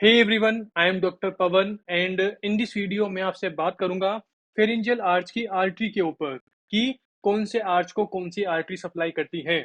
Hey everyone, I am doctor Pawan and in this video मैं आपसे बात करूंगा फेरिंजियल आर्च की आर्टरी के ऊपर कि कौन से आर्च को कौन सी आर्टरी सप्लाई करती है।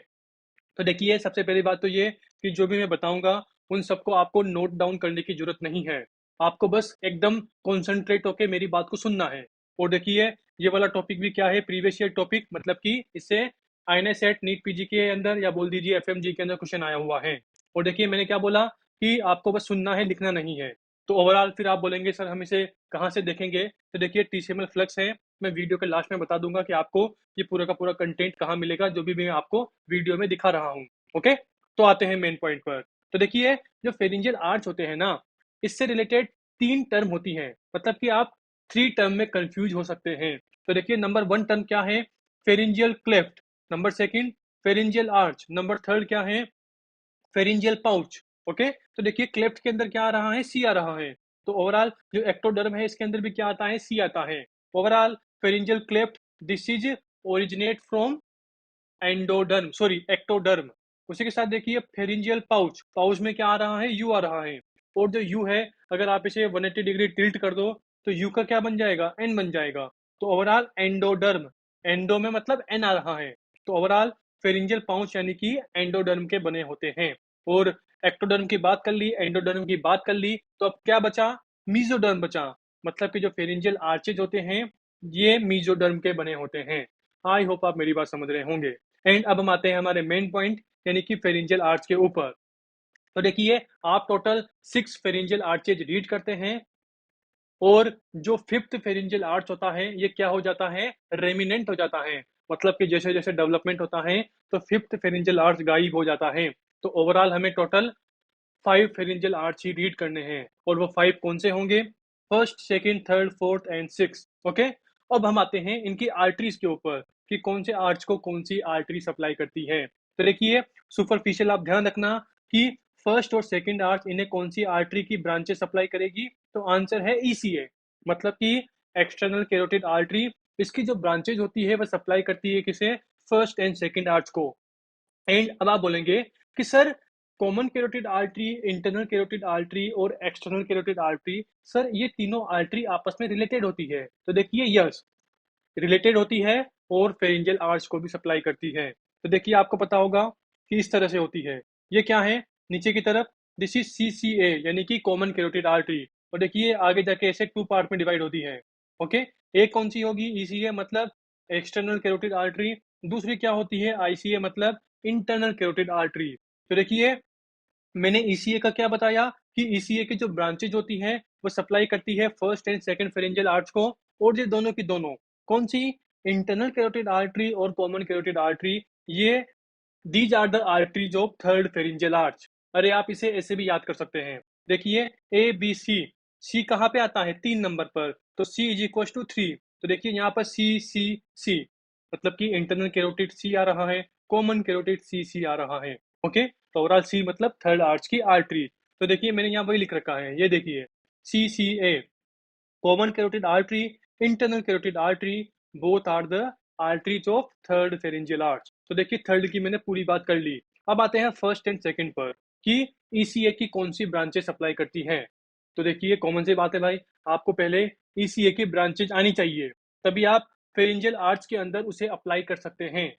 तो देखिए, सबसे पहली बात तो ये कि जो भी मैं बताऊंगा उन सबको आपको नोट डाउन करने की जरूरत नहीं है। आपको बस एकदम कॉन्सेंट्रेट होकर मेरी बात को सुनना है। और देखिए, ये वाला टॉपिक भी क्या है, प्रीवियस ईयर टॉपिक, मतलब कि इससे आईएनएस सेट नीट पीजी के अंदर या बोल दीजिए एफएमजी के अंदर क्वेश्चन आया हुआ है। और देखिए, मैंने क्या बोला कि आपको बस सुनना है, लिखना नहीं है। तो ओवरऑल फिर आप बोलेंगे सर हम इसे कहाँ से देखेंगे, तो देखिए टीसीएमएल फ्लक्स है। मैं वीडियो के लास्ट में बता दूंगा कि आपको ये पूरा का पूरा कंटेंट कहाँ मिलेगा, जो भी मैं आपको वीडियो में दिखा रहा हूँ। ओके, तो आते हैं मेन पॉइंट पर। तो देखिए, जो फेरिंजियल आर्च होते हैं ना, इससे रिलेटेड तीन टर्म होती हैं, मतलब कि आप थ्री टर्म में कंफ्यूज हो सकते हैं। तो देखिए, नंबर वन टर्म क्या है, pharyngeal cleft. Number second, pharyngeal arch. Number third क्या है, फेरिंजियल पाउच। ओके, तो देखिए क्लेफ्ट के अंदर क्या आ रहा है, सी आ रहा है। तो ओवरऑल जो एक्टोडर्म है, इसके अंदर भी क्या आता है, सी आता है। Overall pharyngeal cleft, this is originate from endoderm, sorry ectoderm. उसी के साथ देखिए फेरिंजियल पाउच, पाउच में क्या आ रहा है, यू आ रहा है। और जो यू है, अगर आप इसे 180 डिग्री टिल्ट कर दो तो यू का क्या बन जाएगा, एन बन जाएगा। तो ओवरऑल एंडोडर्म, एंडो में मतलब एन आ रहा है। तो ओवरऑल फेरिंजियल पाउच यानी कि एंडोडर्म के बने होते हैं। और एक्टोडर्म की बात कर ली, एंडोडर्म की बात कर ली, तो अब क्या बचा, मीजोडर्म बचा। मतलब कि जो फेरिंजियल आर्चेज होते हैं, ये मीजोडर्म के बने होते हैं। आई होप आप मेरी बात समझ रहे होंगे। एंड अब हम आते हैं हमारे मेन पॉइंट, यानी कि फेरिंजियल आर्च के ऊपर। तो देखिए, आप टोटल 6 फेरिंजियल आर्चेज रीड करते हैं, और जो फिफ्थ फेरिंजियल आर्च होता है, ये क्या हो जाता है, रेमिनेंट हो जाता है। मतलब कि जैसे जैसे डेवलपमेंट होता है, तो फिफ्थ फेरिंजियल आर्च गायब हो जाता है। तो ओवरऑल हमें टोटल 5 फेरिंजियल आर्च ही रीड करने हैं, और वो 5 कौन से होंगे, first, second, third, fourth and six. Okay, अब हम आते हैं इनकी आर्टरीज के ऊपर कि कौन से आर्च को कौन सी आर्टरी सप्लाई करती है। तो देखिए, सुपरफिशियल आप ध्यान रखना कि फर्स्ट और सेकंड आर्च इन्हें कौन सी आर्टरी की ब्रांचेस सप्लाई करेगी। तो आंसर है ईसीए, मतलब कि एक्सटर्नल कैरोटिड आर्टरी। इसकी जो ब्रांचेज होती है वह सप्लाई करती है किसे, फर्स्ट एंड सेकंड आर्च को। एंड अब आप बोलेंगे कि sir common carotid artery, internal carotid artery और एक्सटर्नल कैरोटिड आर्टरी, सर ये तीनों आर्टरी आपस में रिलेटेड होती है। तो देखिए, यस, रिलेटेड होती है और फेरिंजियल आर्च को भी सप्लाई करती है। तो देखिए, आपको पता होगा कि इस तरह से होती है। ये क्या है, नीचे की तरफ, दिस इज सीसीए यानी कि कॉमन कैरोटिड आर्टरी। और देखिए आगे जाके ऐसे टू पार्ट में डिवाइड होती है। ओके, एक कौन सी होगी, ईसीए मतलब एक्सटर्नल कैरोटिड आर्टरी। दूसरी क्या होती है, आईसीए मतलब इंटरनल कैरोटिड आर्टरी। तो देखिए, मैंने ईसीए का क्या बताया कि ईसीए की जो ब्रांचेज होती है वो सप्लाई करती है first and second pharyngeal arch को। और ये दोनों की दोनों कौन सी, इंटरनल कैरोटिड आर्टरी और कॉमन कैरोटिड आर्टरी, ये these are the arteries of third pharyngeal arch. अरे आप इसे ऐसे भी याद कर सकते हैं। देखिए, ए बी सी, सी कहाँ पे आता है, 3 नंबर पर, तो सी इज इक्वल टू 3। तो देखिए यहाँ पर सी सी सी, मतलब कि इंटरनल कैरोटिड सी आ रहा है, कॉमन कैरोटिड सी सी आ रहा है। ओके, तो ओवरऑल सी मतलब थर्ड आर्च की आर्टरी। तो देखिए, मैंने यहाँ वही लिख रखा है, ये देखिए, C C A, common carotid artery, internal carotid artery, both are the arteries of third pharyngeal arch. तो देखिए, थर्ड की मैंने पूरी बात कर ली। अब आते हैं फर्स्ट एंड सेकंड पर कि ईसीए की कौन सी ब्रांचेस सप्लाई करती हैं। तो देखिए, कॉमन सी बात है भाई, आपको पहले ईसीए की ब्रांचेज आनी चाहिए, तभी आप फेरेंजियल आर्च के अंदर उसे अप्लाई कर सकते हैं।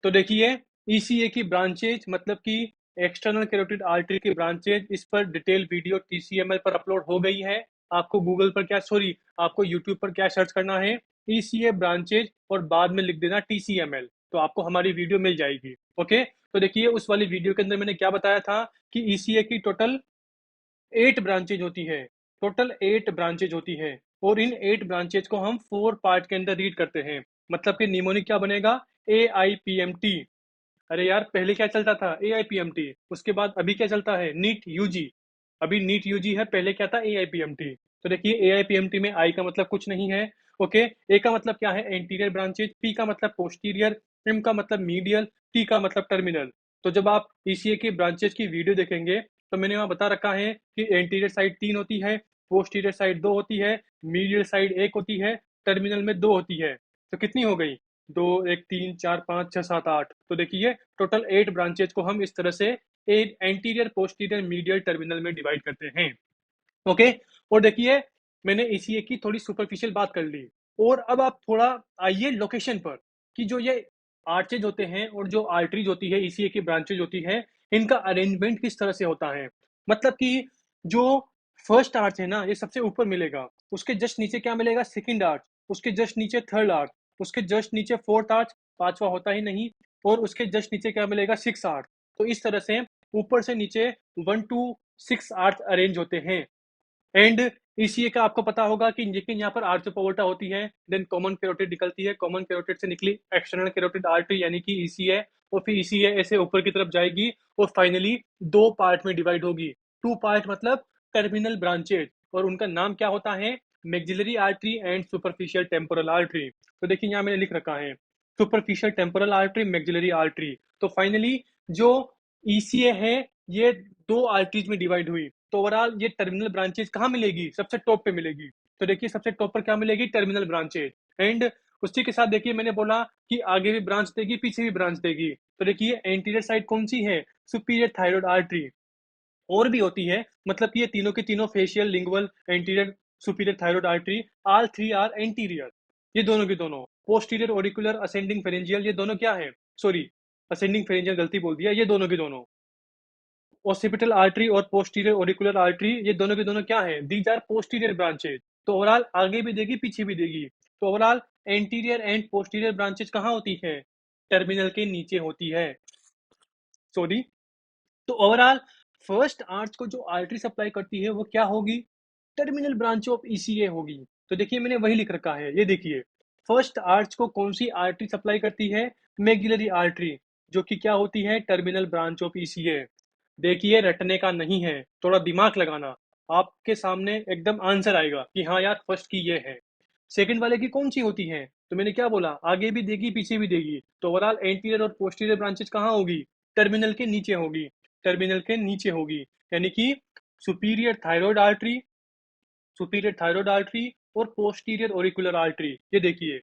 तो देखिए, ईसीए की ब्रांचेज मतलब कि एक्सटर्नल कैरोटिड आर्टरी की ब्रांचेज, इस पर डिटेल वीडियो टीसीएमएल पर अपलोड हो गई है। आपको गूगल पर क्या, सॉरी, आपको यूट्यूब पर क्या सर्च करना है, ईसीए ब्रांचेज, और बाद में लिख देना टीसीएमएल, तो आपको हमारी वीडियो मिल जाएगी। ओके, तो देखिए उस वाली वीडियो के अंदर मैंने क्या बताया था कि ईसीए की टोटल 8 ब्रांचेज होती है, टोटल 8 ब्रांचेज होती है। और इन 8 ब्रांचेज को हम 4 पार्ट के अंदर रीड करते हैं। मतलब कि निमोनिक क्या बनेगा, ए आई पी एम टी। अरे यार, पहले क्या चलता था, ए आई पी एम टी, उसके बाद अभी क्या चलता है, नीट यूजी। अभी नीट यूजी है, पहले क्या था, ए आई पी एम टी। तो देखिए, ए आई पी एम टी में आई का मतलब कुछ नहीं है। ओके, ए का मतलब क्या है, एंटीरियर ब्रांचेज, पी का मतलब पोस्टीरियर, एम का मतलब मीडियल, टी का मतलब टर्मिनल। तो जब आप ईसीए की ब्रांचेज की वीडियो देखेंगे, तो मैंने वहां बता रखा है कि एंटीरियर साइड 3 होती है, पोस्टीरियर साइड 2 होती है, मीडियल साइड 1 होती है, टर्मिनल में 2 होती है। तो कितनी हो गई, 2, 1, 3, 4, 5, 6, 7, 8। तो देखिए, टोटल 8 ब्रांचेज को हम इस तरह से एंटीरियर, पोस्टीरियर, मीडियल, टर्मिनल में डिवाइड करते हैं। ओके। और देखिए मैंने ईसीए की थोड़ी सुपरफिशियल बात कर ली, और अब आप थोड़ा आइए लोकेशन पर, कि जो ये आर्चेज होते हैं और जो आर्टरीज होती है, ईसीए की ब्रांचेज होती है, इनका अरेंजमेंट किस तरह से होता है। मतलब कि जो फर्स्ट आर्च है ना, ये सबसे ऊपर मिलेगा, उसके जस्ट नीचे क्या मिलेगा, सेकंड आर्च, उसके जस्ट नीचे थर्ड आर्च, उसके जस्ट नीचे फोर्थ आर्च, पांचवा होता ही नहीं, और उसके जस्ट नीचे क्या मिलेगा, सिक्स आर्च। तो इस तरह से ऊपर से नीचे 1 to 6 आर्च अरेंज होते हैं। एंड ईसीए का आपको पता होगा कि लेकिन यहाँ पर आर्थ्रोपोवोटा होती है, देन कॉमन कैरोटिड निकलती है, कॉमन कैरोटिड से निकली एक्सटर्नल कैरोटिड आर्टरी यानी कि ईसीए, और फिर ईसीए ऐसे ऊपर की तरफ जाएगी और फाइनली दो पार्ट में डिवाइड होगी। टू पार्ट मतलब टर्मिनल ब्रांचेज, और उनका नाम क्या होता है, maxillary artery and superficial temporal artery. तो देखिए यहाँ मैंने लिख रखा है superficial temporal artery, maxillary artery. तो फाइनली जो ईसीए है ये दो आर्टरीज में डिवाइड हुई, तो ओवरऑल ये टर्मिनल ब्रांचेज कहाँ मिलेगी, सबसे टॉप पे मिलेगी। तो देखिए सबसे टॉप पर क्या मिलेगी, टर्मिनल ब्रांचेज। एंड उसी के साथ देखिए मैंने बोला कि आगे भी ब्रांच देगी, पीछे भी ब्रांच देगी। तो देखिए एंटीरियर साइड कौन सी है, सुपीरियर थायराइड आर्टरी। और भी होती है, मतलब कि ये तीनों के तीनों facial, lingual, anterior, superior thyroid artery, all three are anterior. ये दोनों के दोनों पोस्टीरियर ऑरिकुलर असेंडिंग फेरेंजियल, ये दोनों क्या है, सॉरी असेंडिंग फेरेंजियल गलती बोल दिया, ये दोनों के दोनों ओसिपिटल आर्टरी और पोस्टीरियर ऑरिकुलर आर्टरी, ये दोनों के दोनों क्या है, दीज आर पोस्टीरियर ब्रांचेज। तो ओवरऑल आगे भी देगी, पीछे भी देगी। तो overall anterior and posterior branches कहाँ होती है, टर्मिनल के नीचे होती है, सॉरी। तो ओवरऑल फर्स्ट आर्च को जो आर्टरी सप्लाई करती है वो क्या होगी, टर्मिनल ब्रांच ऑफ ईसीए होगी। तो देखिए मैंने वही लिख रखा है, ये देखिए फर्स्ट आर्च को कौन सी आर्टरी सप्लाई करती है, मैक्सिलरी आर्टरी, जो कि क्या होती है, टर्मिनल ब्रांच ऑफ ईसीए। देखिए रटने का नहीं है, थोड़ा दिमाग लगाना, आपके सामने एकदम आंसर आएगा कि हाँ यार फर्स्ट की ये है। सेकंड वाले की कौन सी होती है, तो मैंने क्या बोला, आगे भी देगी पीछे भी देगी। तो ओवरऑल एंटीरियर और पोस्टीरियर ब्रांचेज कहाँ होगी, टर्मिनल के नीचे होगी, टर्मिनल के नीचे होगी, यानी कि superior thyroid artery, superior thyroid artery और पोस्टीरियर ऑरिकुलर आर्टरी, ये देखिए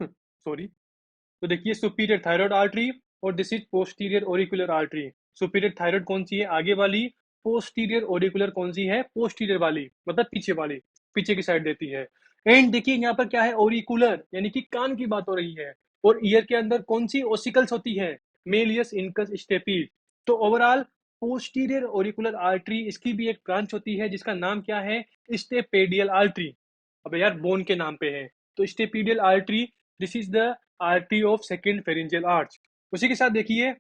सॉरी। तो देखिए सुपीरियर थायराइड आर्टरी और this is posterior auricular artery. Superior thyroid कौन सी है, आगे वाली, पोस्टीरियर ऑरिकुलर कौन सी है, पोस्टीरियर वाली, मतलब पीछे वाली, पीछे की साइड देती है। एंड देखिए यहाँ पर क्या है, ऑरिकुलर यानी कि कान की बात हो रही है, और ईयर के अंदर कौन सी ओसिकल्स होती है, मेलियस इनकस स्टेपीज। तो ओवरऑल पोस्टीरियर ऑरिकुलर आर्टरी, इसकी भी एक ब्रांच होती है जिसका नाम क्या है, स्टेपेडियल आर्टरी। अबे यार बोन के नाम पे है, तो stapedial artery, this is the artery of second pharyngeal arch. उसी के साथ देखिए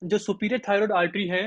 जो सुपीरियर थायराइड आर्टरी है,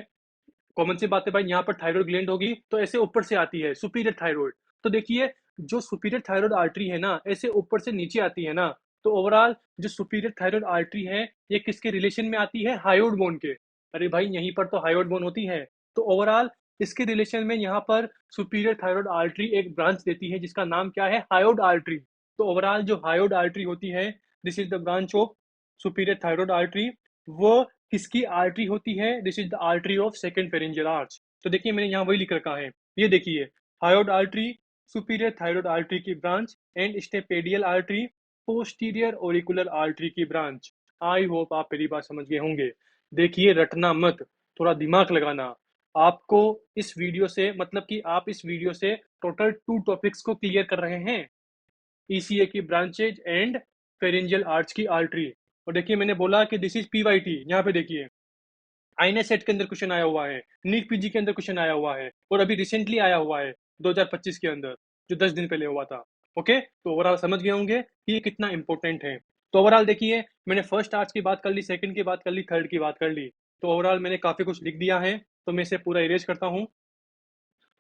कॉमन सी बात है भाई, यहाँ पर थायराइड ग्लैंड होगी तो ऐसे ऊपर से आती है सुपीरियर थायराइड। तो देखिए जो सुपीरियर थायराइड आर्टरी है ना, ऐसे ऊपर से नीचे आती है ना, तो ओवरऑल जो सुपीरियर थायराइड आर्टरी है ये किसके रिलेशन में आती है, हायोड बोन के। अरे भाई यहीं पर तो हायोड बोन होती है। तो ओवरऑल इसके रिलेशन में यहाँ पर सुपीरियर थायराइड आर्टरी एक ब्रांच देती है जिसका नाम क्या है, हायोड आर्टरी। तो ओवरऑल जो हायोड आर्टरी होती है, this is the branch of superior thyroid artery. वो किसकी आर्टरी होती है, this is the artery of second pharyngeal arch. तो देखिए मैंने यहाँ वही लिख रखा है, ये देखिए hyoid artery, superior thyroid artery की branch, and stapedial artery, posterior auricular artery की ब्रांच। आई होप आप मेरी बात समझ गए होंगे। देखिए रटना मत, थोड़ा दिमाग लगाना। आपको इस वीडियो से मतलब कि आप इस वीडियो से टोटल 2 टॉपिक्स को क्लियर कर रहे हैं, ईसीए की ब्रांचेज एंड फेरेंजियल आर्च की आर्टरी। और देखिए मैंने बोला कि दिस इज पीवाईटी, यहाँ पे देखिए आईने सेट के अंदर क्वेश्चन आया हुआ है, नीट पीजी के अंदर क्वेश्चन आया हुआ है, और अभी रिसेंटली आया हुआ है 2025 के अंदर, जो 10 दिन पहले हुआ था। ओके, तो ओवरऑल समझ गए होंगे कि ये कितना इंपॉर्टेंट है। तो ओवरऑल देखिए मैंने फर्स्ट आर्च की बात कर ली, सेकंड की बात कर ली, थर्ड की बात कर ली। तो ओवरऑल मैंने काफी कुछ लिख दिया है, तो मैं इसे पूरा इरेज करता हूँ।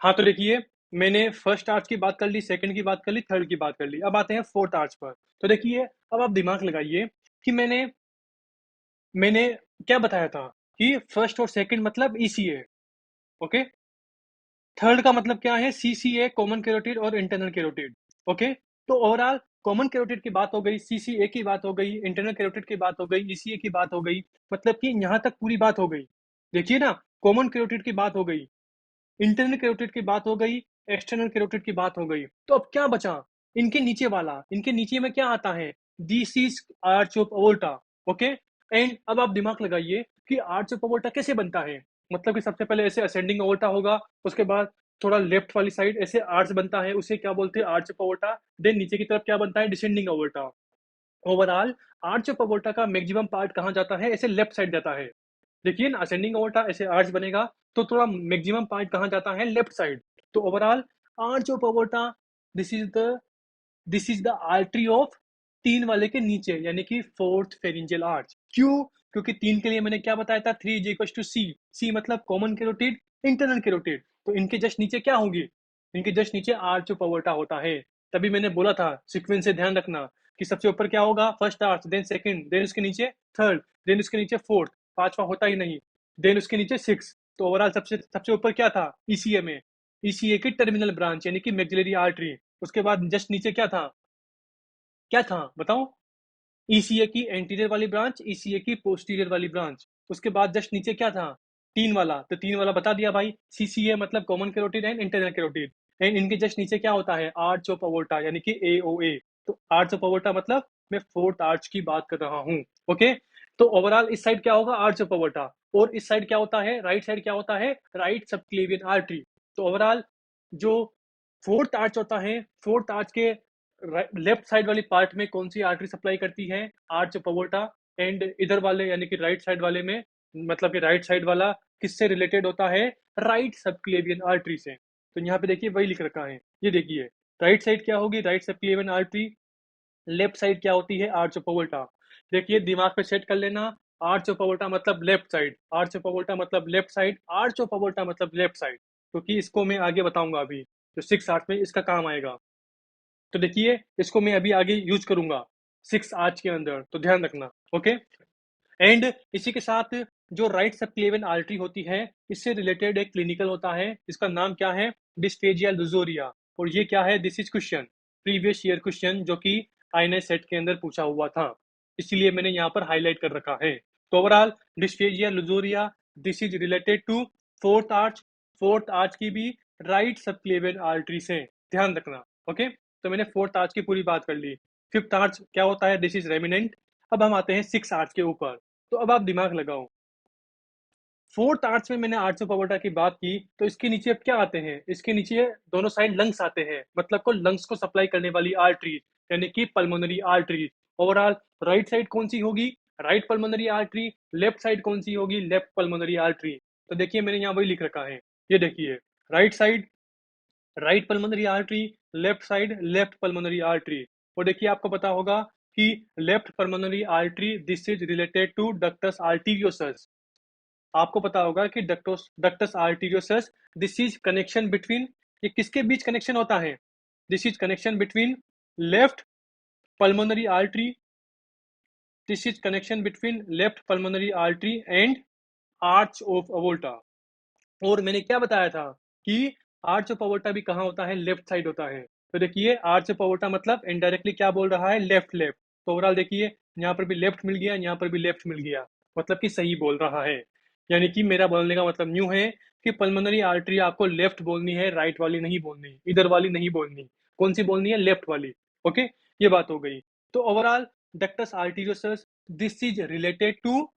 हाँ तो देखिए मैंने फर्स्ट आर्च की बात कर ली, सेकंड की बात कर ली, थर्ड की बात कर ली, अब आते हैं फोर्थ आर्च पर। तो देखिए अब आप दिमाग लगाइए कि मैंने मैंने क्या बताया था कि फर्स्ट और सेकंड मतलब ईसीए, ओके। थर्ड का मतलब क्या है, सीसीए, कॉमन कैरोटिड और इंटरनल कैरोटिड। ओके, तो ओवरऑल कॉमन कैरोटिड की बात हो गई, सीसीए की बात हो गई, इंटरनल कैरोटिड की बात हो गई, ईसीए की बात हो गई, मतलब कि यहाँ तक पूरी बात हो गई। देखिए ना, कॉमन कैरोटिड की बात हो गई, इंटरनल कैरोटिड की बात हो गई, एक्सटर्नल कैरोटिड की बात हो गई। तो अब क्या बचा, इनके नीचे वाला, इनके नीचे में क्या आता है, this is arch of aorta. Okay, and अब आप दिमाग लगाइए कि आर्च ऑफ अवोल्टा कैसे बनता है। मतलब कि सबसे पहले ऐसे असेंडिंग अवोल्टा होगा, उसके बाद थोड़ा लेफ्ट वाली साइड ऐसे आर्च बनता है, उसे क्या बोलते हैं, आर्च ऑफ अओर्टा। देन नीचे की तरफ क्या बनता है, डिसेंडिंग अओर्टा। ओवरऑल आर्च ऑफ अओर्टा का मैक्सिमम पार्ट कहाँ जाता है, ऐसे लेफ्ट साइड जाता है। देखिए ना, असेंडिंग अओर्टा ऐसे आर्च बनेगा, तो थोड़ा मैक्सिमम पार्ट कहाँ जाता है, लेफ्ट साइड। तो overall arch of aorta, this is the this is the artery of तीन वाले के नीचे, यानी कि फोर्थ फेरिंजियल आर्च। क्यों? क्योंकि तीन के लिए मैंने क्या बताया था, 3 इज इक्वल टू सी। सी मतलब कॉमन कैरोटिड, इंटरनल कैरोटिड। तो इनके जस्ट नीचे क्या होगी, इनके जस्ट नीचे आर्च ऑफ अओर्टा होता है। तभी मैंने बोला था सीक्वेंस से ध्यान रखना कि सबसे ऊपर क्या होगा, first arch, then second, then उसके नीचे थर्ड, देन उसके नीचे फोर्थ, पांचवा होता ही नहीं, देन उसके नीचे सिक्स। तो ओवरऑल सबसे सबसे ऊपर क्या था, ईसीए में, ईसीए की टर्मिनल ब्रांच यानी कि मैक्सिलरी आर्टरी। उसके बाद जस्ट नीचे क्या था, क्या था बताओ, ईसीए की एंटीरियर वाली ब्रांच, ईसीए की पोस्टीरियर वाली ब्रांच। उसके बाद जस्ट नीचे क्या था, तीन वाला। तो तीन वाला बता दिया भाई, सीसीए मतलब common carotid and internal carotid. And इनके जस्ट नीचे क्या होता है, आर्च ऑफ अओर्टा यानी कि एओए। तो आर्च ऑफ अओर्टा मतलब मैं फोर्थ आर्च की बात कर रहा हूँ। ओके, तो ओवरऑल इस साइड क्या होगा, आर्च ऑफ अओर्टा। और इस साइड क्या होता है, राइट साइड क्या होता है, राइट सबक्लेवियन आर्टरी। तो ओवरऑल जो फोर्थ आर्च होता है, फोर्थ आर्च के लेफ्ट साइड वाली पार्ट में कौन सी आर्टरी सप्लाई करती है, आर्च ऑफ अओर्टा। एंड इधर वाले यानी कि राइट साइड वाले में, मतलब कि राइट साइड वाला किससे रिलेटेड होता है, राइट सबक्लेवियन आर्टरी से। तो यहाँ पे देखिए वही लिख रखा है, ये देखिए राइट साइड क्या होगी, right subclavian artery. Left side क्या होती है, आर्च ऑफ अओर्टा। देखिए दिमाग पे सेट कर लेना, आर्च ऑफ अओर्टा मतलब लेफ्ट साइड, आर्च ऑफ अओर्टा मतलब लेफ्ट साइड, आर्च ऑफ अओर्टा मतलब लेफ्ट साइड। क्योंकि इसको मैं आगे बताऊंगा अभी, जो सिक्स आर्च में इसका काम आएगा। तो देखिए इसको मैं अभी आगे यूज करूंगा सिक्स आर्च के अंदर, तो ध्यान रखना। ओके, एंड इसी के साथ जो राइट सबक्लेवियन आर्टरी होती है, इससे रिलेटेड एक क्लिनिकल होता है, इसका नाम क्या है, डिस्फेजिया लुजोरिया। और ये क्या है, this is question, previous year question, जो कि आईएनएस सेट के अंदर पूछा हुआ था, इसलिए मैंने यहाँ पर हाईलाइट कर रखा है। तो overall dysphagia lusoria, this is related to fourth arch, fourth arch की भी राइट सबक्लेवियन आर्टरी से, ध्यान रखना। ओके, तो मैंने फोर्थ आर्च की पूरी बात कर ली। फिफ्थ आर्च क्या होता है, दिस इज रेमिनेंट। अब हम आते हैं सिक्स आर्च के ऊपर। तो अब आप दिमाग लगाओ, फोर्थ आर्च में मैंने आर्च ऑफ अओर्टा की बात की, तो इसके नीचे अब क्या आते हैं, इसके नीचे दोनों साइड लंग्स आते हैं, मतलब को लंग्स को सप्लाई करने वाली आर्टरी, यानी कि pulmonary artery. Overall right side कौन सी होगी, right pulmonary artery. Left side कौन सी होगी, लेफ्ट पल्मोनरी आर्टरी। तो देखिए मैंने यहाँ वही लिख रखा है, ये देखिए right side right pulmonary artery, left side left pulmonary artery. और देखिए आपको पता होगा कि left pulmonary artery, this is related to ductus arteriosus. आपको पता होगा कि ductus ductus arteriosus, this is connection between, ये किसके बीच कनेक्शन होता है, this is connection between left pulmonary artery, this is connection between left pulmonary artery and arch of aorta. और मैंने क्या बताया था कि आर्च ऑफ अवोर्टा भी कहाँ होता है, लेफ्ट साइड होता है। तो देखिए आर्च ऑफ अवोर्टा मतलब इनडायरेक्टली क्या बोल रहा है, लेफ्ट लेफ्ट। तो ओवरऑल देखिए यहाँ पर भी लेफ्ट मिल गया, यहाँ पर भी लेफ्ट मिल गया, मतलब कि सही बोल रहा है। यानी कि मेरा बोलने का मतलब न्यू है कि पल्मोनरी आर्टरी आपको लेफ्ट बोलनी है, राइट वाली नहीं बोलनी, इधर वाली नहीं बोलनी। कौन सी बोलनी है, लेफ्ट वाली। ओके, ये बात हो गई। तो overall ductus arteriosus, this is related to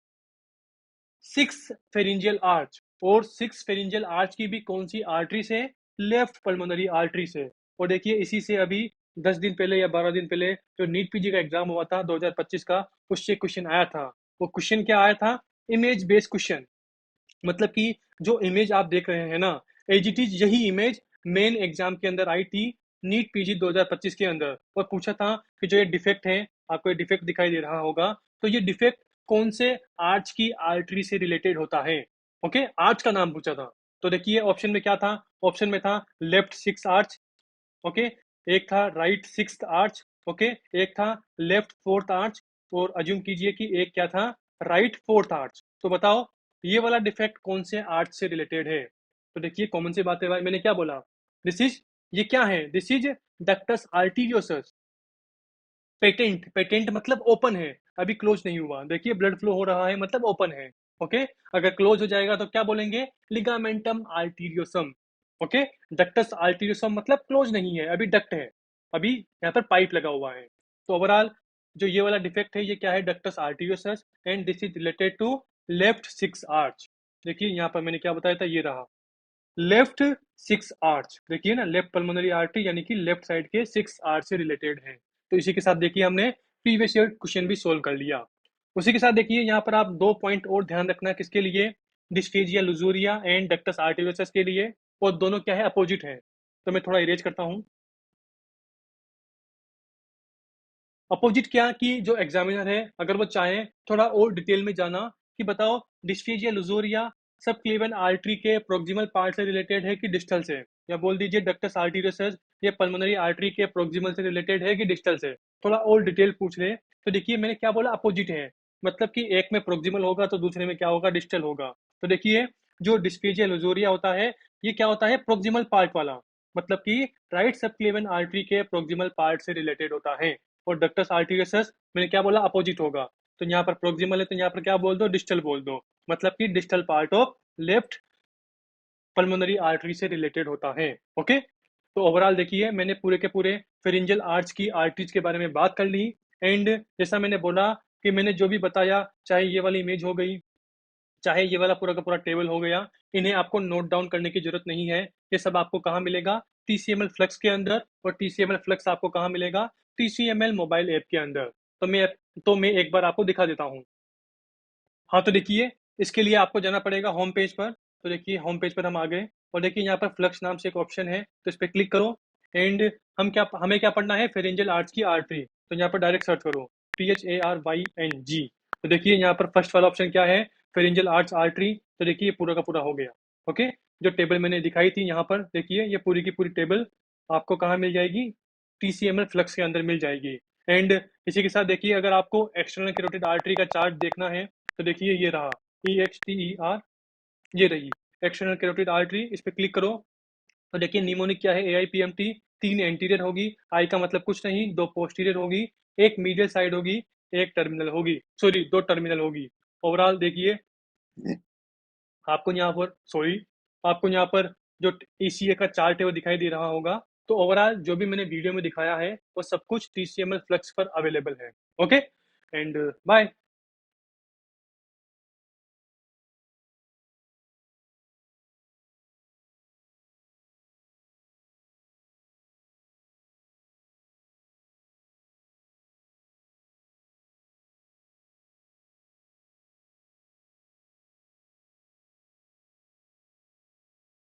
six pharyngeal arch. और सिक्स फेरिंजियल आर्च की भी कौन सी आर्टरी से, लेफ्ट पल्मोनरी आर्टरी से। और देखिए इसी से अभी 10 दिन पहले या 12 दिन पहले जो नीट पीजी का एग्जाम हुआ था 2025 का, उससे क्वेश्चन आया था। वो क्वेश्चन क्या आया था, इमेज बेस्ड क्वेश्चन। मतलब कि जो इमेज आप देख रहे हैं ना, एज इट इज यही इमेज मेन एग्जाम के अंदर आई थी, नीट पीजी 2025 के अंदर। और पूछा था कि जो ये डिफेक्ट है, आपको ये डिफेक्ट दिखाई दे रहा होगा, तो ये डिफेक्ट कौन से आर्च की आर्टरी से रिलेटेड होता है। ओके, आर्च का नाम पूछा था। तो देखिए ऑप्शन में क्या था, ऑप्शन में था लेफ्ट सिक्स आर्च। ओके, एक था राइट सिक्स्थ आर्च। ओके, एक था लेफ्ट फोर्थ आर्च। और अज्यूम कीजिए कि एक क्या था, राइट फोर्थ आर्च। तो बताओ ये वाला डिफेक्ट कौन से आर्च से रिलेटेड है। तो देखिए कॉमन सी बात है भाई, मैंने क्या बोला, दिस इज, ये क्या है, this is ductus arteriosus. Patent, patent मतलब ओपन है, अभी क्लोज नहीं हुआ। देखिए ब्लड फ्लो हो रहा है मतलब ओपन है। ओके, अगर क्लोज हो जाएगा तो क्या बोलेंगे, लिगामेंटम आर्टीरियोसम। ओके, डक्टस आर्टीरियोसम मतलब क्लोज नहीं है, अभी डक्ट है, अभी यहाँ पर पाइप लगा हुआ है। तो ओवरऑल जो ये वाला डिफेक्ट है, ये क्या है, ductus arteriosus. And this is related to left six arch. देखिए यहाँ पर मैंने क्या बताया था, ये रहा। लेफ्ट 6 आर्च, देखिए ना, लेफ्ट पल्मोनरी आर्टरी यानी कि लेफ्ट साइड के 6 आर्च से रिलेटेड है। तो इसी के साथ देखिए हमने प्रीवियस ईयर क्वेश्चन भी सोल्व कर लिया। उसी के साथ देखिए यहाँ पर आप 2 पॉइंट और ध्यान रखना, किसके लिए? डिस्फेजिया लुजुरिया एंड डक्टस आर्टेरियोसस के लिए, और दोनों क्या है? अपोजिट है। तो मैं थोड़ा इरेज करता हूँ। अपोजिट क्या कि जो एग्जामिनर है, अगर वो चाहे थोड़ा और डिटेल में जाना कि बताओ डिस्फेजिया लुजोरिया सब क्लेवन आर्टरी के प्रोक्सिमल पार्ट से रिलेटेड है कि डिस्टल से, या बोल दीजिए डक्टस आर्टेरियोसस ये पल्मोनरी आर्टरी के प्रोक्सिमल से रिलेटेड है कि डिस्टल से, थोड़ा और डिटेल पूछ ले। तो देखिए मैंने क्या बोला? अपोजिट है, मतलब कि एक में प्रोक्सिमल होगा तो दूसरे में क्या होगा? डिस्टल होगा। तो देखिए जो डिस्फेजिया लुजोरिया होता है, ये क्या होता है? प्रोक्सिमल पार्ट वाला, मतलब कि राइट सब क्लेवन आर्टरी के प्रोक्सिमल पार्ट से रिलेटेड होता है। और डक्टस आर्टेरियस मैंने क्या बोला? अपोजिट होगा। तो यहाँ पर प्रोक्सिमल है तो यहाँ पर क्या बोल दो? डिस्टल बोल दो, मतलब कि distal part of left pulmonary artery से रिलेटेड होता है। ओके, तो ओवरऑल देखिए मैंने पूरे के पूरे फेरिंजियल आर्च की आर्टरीज के बारे में बात कर ली। एंड जैसा मैंने बोला कि मैंने जो भी बताया, चाहे ये वाली इमेज हो गई, चाहे ये वाला पूरा का पूरा टेबल हो गया, इन्हें आपको नोट डाउन करने की जरूरत नहीं है। ये सब आपको कहाँ मिलेगा? TCML फ्लक्स के अंदर। और TCML फ्लक्स आपको कहाँ मिलेगा? TCML मोबाइल ऐप के अंदर। तो मैं एक बार आपको दिखा देता हूँ। हाँ, तो देखिए इसके लिए आपको जाना पड़ेगा होम पेज पर। तो देखिए होम पेज पर हम आ गए, और देखिए यहाँ पर फ्लक्स नाम से एक ऑप्शन है, तो इस पर क्लिक करो। एंड हमें क्या पढ़ना है? फेरेंजियल आर्च की आर्टरी। तो यहाँ पर डायरेक्ट सर्च करो PHARYNG। तो देखिए यहाँ पर फर्स्ट वाला ऑप्शन क्या है? Pharyngeal arch artery. तो देखिए ये पूरा का पूरा हो गया। ओके, जो टेबल मैंने दिखाई थी यहाँ पर देखिए, ये पूरी की पूरी टेबल आपको कहाँ मिल जाएगी? TCML फ्लक्स के अंदर मिल जाएगी। एंड इसी के साथ देखिए अगर आपको एक्सटर्नल कैरोटिड आर्टरी का चार्ट देखना है, तो देखिए ये रहा EXTER, ये रही एक्सटर्नल कैरोटिड आर्टरी। इस पे क्लिक करो। तो देखिए निमोनिक क्या है? AIPMT। 3 एंटीरियर होगी, आई का मतलब कुछ नहीं, 2 पोस्टीरियर होगी, एक मीडियल साइड होगी, एक टर्मिनल होगी, सॉरी 2 टर्मिनल होगी। ओवरऑल देखिए आपको यहाँ पर जो ECA का चार्ट है वो दिखाई दे रहा होगा। तो ओवरऑल जो भी मैंने वीडियो में दिखाया है वो सब कुछ TCML फ्लक्स पर अवेलेबल है। Okay, and bye.